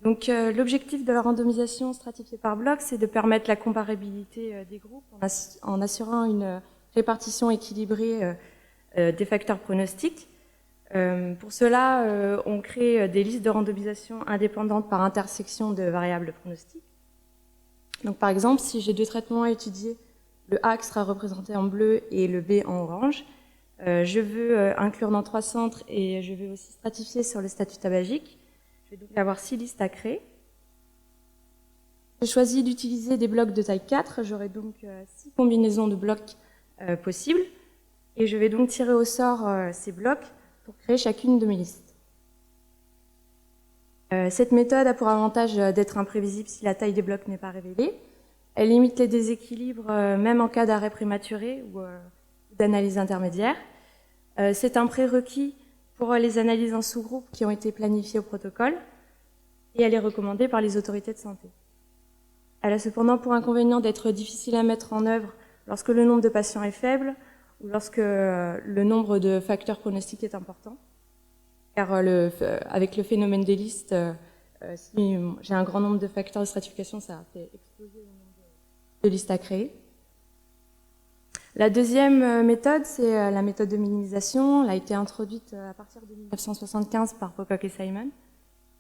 Donc l'objectif de la randomisation stratifiée par bloc, c'est de permettre la comparabilité des groupes en assurant une répartition équilibrée des facteurs pronostiques. Pour cela, on crée des listes de randomisation indépendantes par intersection de variables pronostiques. Donc par exemple, si j'ai deux traitements à étudier, le A qui sera représenté en bleu et le B en orange, je veux inclure dans 3 centres et je veux aussi stratifier sur le statut tabagique. Je vais donc avoir 6 listes à créer. J'ai choisi d'utiliser des blocs de taille 4, j'aurai donc 6 combinaisons de blocs possibles, et je vais donc tirer au sort ces blocs pour créer chacune de mes listes. Cette méthode a pour avantage d'être imprévisible si la taille des blocs n'est pas révélée. Elle limite les déséquilibres même en cas d'arrêt prématuré ou d'analyse intermédiaire. C'est un prérequis pour les analyses en sous-groupe qui ont été planifiées au protocole, et elle est recommandée par les autorités de santé. Elle a cependant pour inconvénient d'être difficile à mettre en œuvre lorsque le nombre de patients est faible ou lorsque le nombre de facteurs pronostiques est important. Car avec le phénomène des listes, si j'ai un grand nombre de facteurs de stratification, ça fait exploser le nombre de listes à créer. La deuxième méthode, c'est la méthode de minimisation. Elle a été introduite à partir de 1975 par Pocock et Simon.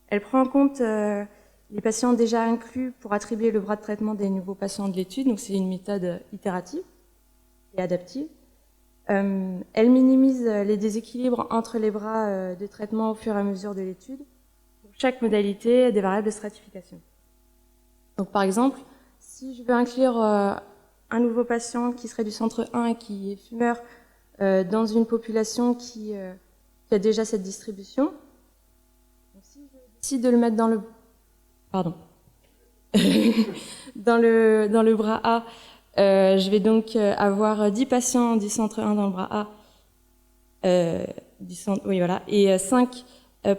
Elle prend en compte les patients déjà inclus pour attribuer le bras de traitement des nouveaux patients de l'étude. Donc c'est une méthode itérative et adaptive. Elle minimise les déséquilibres entre les bras de traitement au fur et à mesure de l'étude pour chaque modalité des variables de stratification. Donc par exemple, si je veux inclure un nouveau patient qui serait du centre 1 et qui est fumeur dans une population qui a déjà cette distribution, donc si je décide de le mettre dans le dans le bras A, je vais donc avoir 10 patients du centre 1 dans le bras A, et 5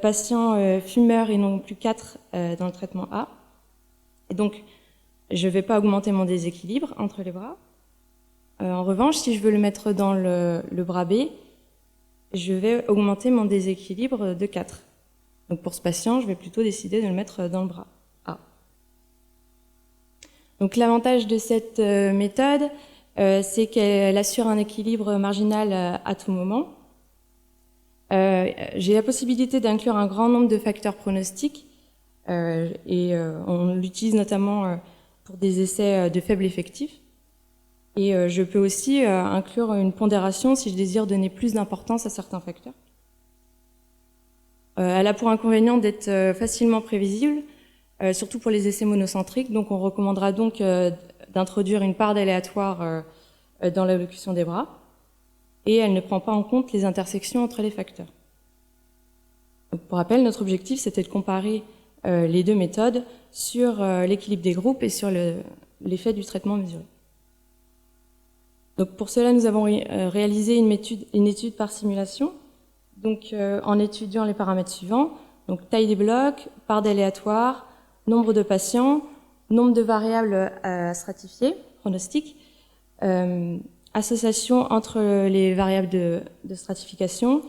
patients fumeurs et non plus 4 dans le traitement A. Et donc, je ne vais pas augmenter mon déséquilibre entre les bras. En revanche, si je veux le mettre dans le bras B, je vais augmenter mon déséquilibre de 4. Donc pour ce patient, je vais plutôt décider de le mettre dans le bras A. Donc l'avantage de cette méthode, c'est qu'elle assure un équilibre marginal à tout moment. J'ai la possibilité d'inclure un grand nombre de facteurs pronostiques et on l'utilise notamment pour des essais de faible effectif. Et je peux aussi inclure une pondération si je désire donner plus d'importance à certains facteurs. Elle a pour inconvénient d'être facilement prévisible, surtout pour les essais monocentriques. Donc on recommandera donc d'introduire une part d'aléatoire dans l'allocution des bras. Et elle ne prend pas en compte les intersections entre les facteurs. Donc, pour rappel, notre objectif, c'était de comparer les deux méthodes sur l'équilibre des groupes et sur l'effet du traitement mesuré. Donc, pour cela, nous avons réalisé une étude par simulation, donc, en étudiant les paramètres suivants, donc taille des blocs, part d'aléatoire, nombre de patients, nombre de variables à stratifier, pronostiques, association entre les variables de stratification,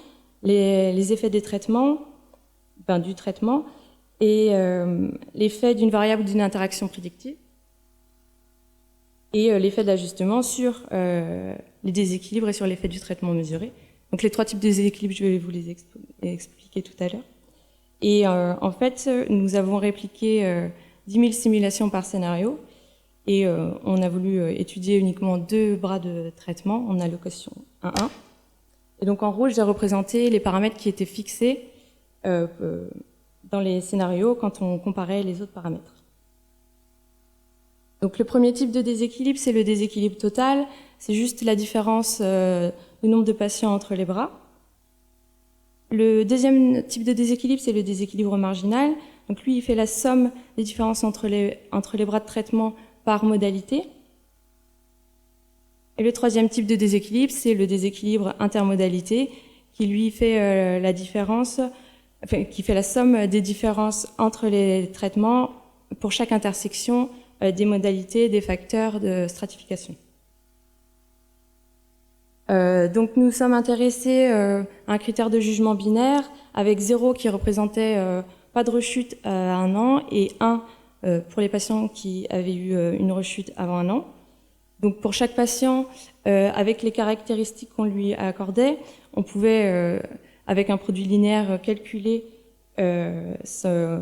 les effets des traitements, du traitement, et l'effet d'une variable ou d'une interaction prédictive, et l'effet d'ajustement sur les déséquilibres et sur l'effet du traitement mesuré. Donc les 3 types de déséquilibres, je vais vous les expliquer tout à l'heure. Et en fait, nous avons répliqué 10 000 simulations par scénario, et on a voulu étudier uniquement 2 bras de traitement en allocation 1-1. Et donc en rouge, j'ai représenté les paramètres qui étaient fixés dans les scénarios quand on comparait les autres paramètres. Donc le premier type de déséquilibre, c'est le déséquilibre total. C'est juste la différence du nombre de patients entre les bras. Le deuxième type de déséquilibre, c'est le déséquilibre marginal. Donc lui, il fait la somme des différences entre les bras de traitement par modalité. Et le troisième type de déséquilibre, c'est le déséquilibre intermodalité, qui lui fait la différence, qui fait la somme des différences entre les traitements pour chaque intersection des modalités des facteurs de stratification. Donc nous sommes intéressés à un critère de jugement binaire avec 0 qui représentait pas de rechute à 1 an et 1 pour les patients qui avaient eu une rechute avant 1 an. Donc pour chaque patient, avec les caractéristiques qu'on lui accordait, on pouvait, avec un produit linéaire, calculer sa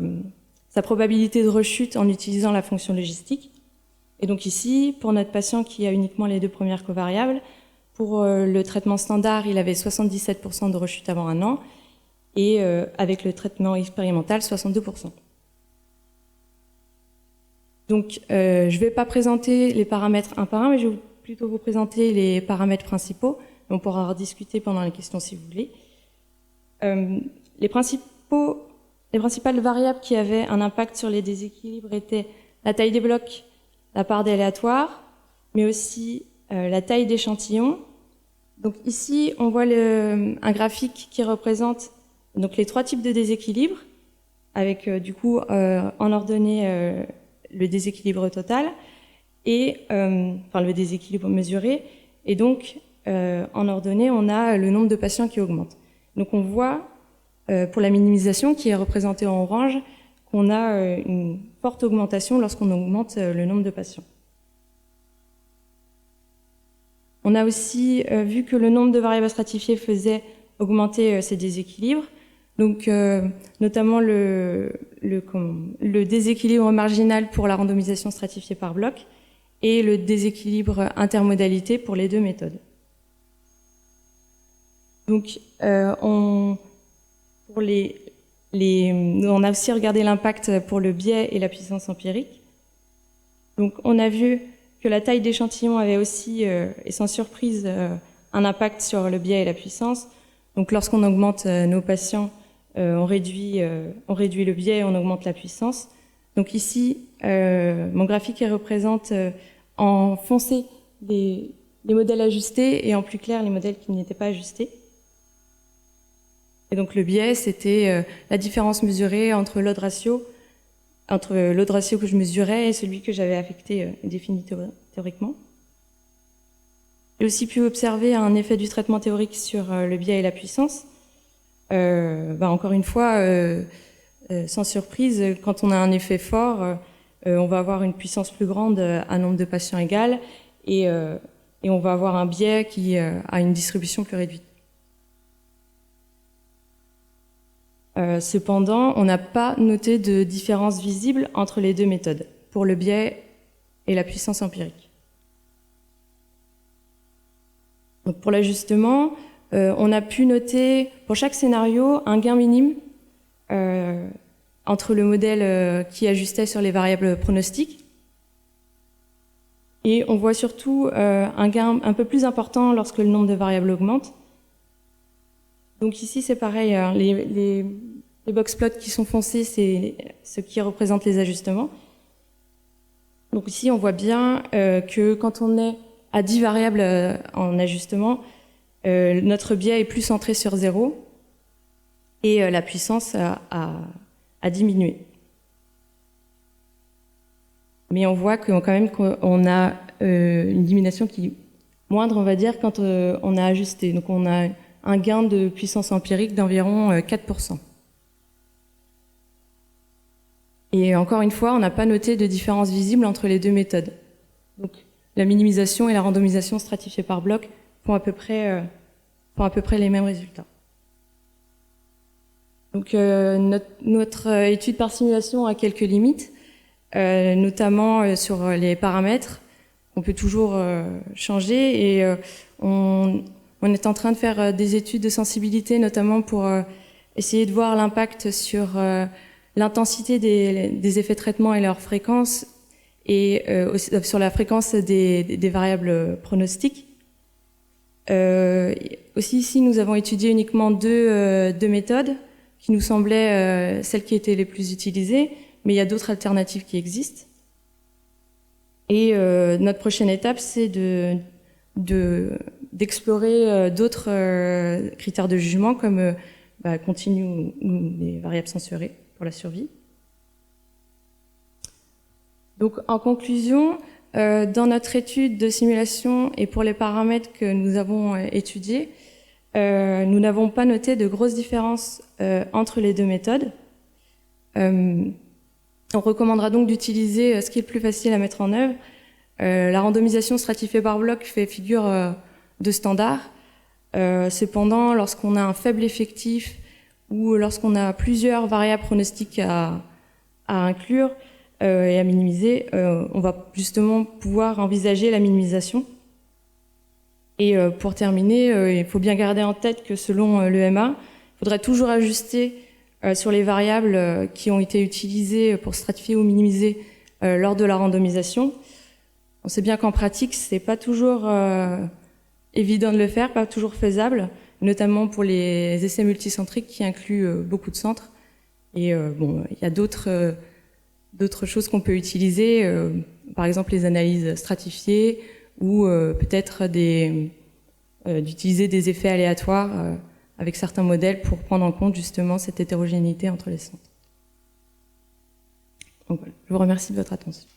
probabilité de rechute en utilisant la fonction logistique. Et donc ici, pour notre patient qui a uniquement les 2 premières covariables, pour le traitement standard, il avait 77% de rechute avant 1 an, et avec le traitement expérimental, 62%. Donc, je ne vais pas présenter les paramètres un par un, mais je vais plutôt vous présenter les paramètres principaux. On pourra en discuter pendant les questions si vous voulez. Les principales variables qui avaient un impact sur les déséquilibres étaient la taille des blocs, la part d'aléatoire, mais aussi la taille d'échantillon. Donc ici, on voit un graphique qui représente donc les 3 types de déséquilibres, avec du coup en ordonnée le déséquilibre total et enfin le déséquilibre mesuré, et donc en ordonnée, on a le nombre de patients qui augmente. Donc on voit pour la minimisation qui est représentée en orange qu'on a une forte augmentation lorsqu'on augmente le nombre de patients. On a aussi vu que le nombre de variables stratifiées faisait augmenter ces déséquilibres, donc notamment le déséquilibre marginal pour la randomisation stratifiée par bloc et le déséquilibre intermodalité pour les 2 méthodes. Donc on a aussi regardé l'impact pour le biais et la puissance empirique. Donc on a vu que la taille d'échantillon avait aussi, et sans surprise, un impact sur le biais et la puissance. Donc lorsqu'on augmente nos patients, on réduit le biais et on augmente la puissance. Donc ici, mon graphique représente en foncé les modèles ajustés et en plus clair les modèles qui n'étaient pas ajustés. Et donc le biais, c'était la différence mesurée entre l'odd ratio que je mesurais et celui que j'avais affecté et défini théoriquement. J'ai aussi pu observer un effet du traitement théorique sur le biais et la puissance. Encore une fois, sans surprise, quand on a un effet fort, on va avoir une puissance plus grande à nombre de patients égal et on va avoir un biais qui a une distribution plus réduite. Cependant, on n'a pas noté de différence visible entre les 2 méthodes, pour le biais et la puissance empirique. Donc pour l'ajustement, on a pu noter pour chaque scénario un gain minime entre le modèle qui ajustait sur les variables pronostiques, et on voit surtout un gain un peu plus important lorsque le nombre de variables augmente. Donc ici, c'est pareil, hein, les box plots qui sont foncés, c'est ce qui représente les ajustements. Donc ici, on voit bien que quand on est à 10 variables en ajustement, notre biais est plus centré sur 0 et la puissance a diminué. Mais on voit quand même qu'on a une diminution qui est moindre, on va dire, quand on a ajusté. Donc on a un gain de puissance empirique d'environ 4%. Et encore une fois, on n'a pas noté de différence visible entre les 2 méthodes. Donc la minimisation et la randomisation stratifiée par bloc font à peu près les mêmes résultats. Donc notre étude par simulation a quelques limites, notamment sur les paramètres. On peut toujours changer et on est en train de faire des études de sensibilité, notamment pour essayer de voir l'impact sur l'intensité des effets de traitement et leur fréquence, et sur la fréquence des variables pronostiques. Aussi ici, nous avons étudié uniquement deux méthodes qui nous semblaient celles qui étaient les plus utilisées, mais il y a d'autres alternatives qui existent. Et notre prochaine étape, c'est d'explorer d'autres critères de jugement comme continu ou les variables censurées pour la survie. Donc en conclusion, dans notre étude de simulation et pour les paramètres que nous avons étudiés, nous n'avons pas noté de grosses différences entre les deux méthodes. On recommandera donc d'utiliser ce qui est le plus facile à mettre en œuvre. La randomisation stratifiée par bloc fait figure de standard. Cependant, lorsqu'on a un faible effectif ou lorsqu'on a plusieurs variables pronostiques à inclure et à minimiser, on va justement pouvoir envisager la minimisation. Et pour terminer, il faut bien garder en tête que selon l'EMA, il faudrait toujours ajuster sur les variables qui ont été utilisées pour stratifier ou minimiser lors de la randomisation. On sait bien qu'en pratique, c'est pas toujours évident de le faire, pas toujours faisable, notamment pour les essais multicentriques qui incluent beaucoup de centres. Et bon, il y a d'autres choses qu'on peut utiliser, par exemple les analyses stratifiées ou peut-être d'utiliser des effets aléatoires avec certains modèles pour prendre en compte justement cette hétérogénéité entre les centres. Donc voilà, je vous remercie de votre attention.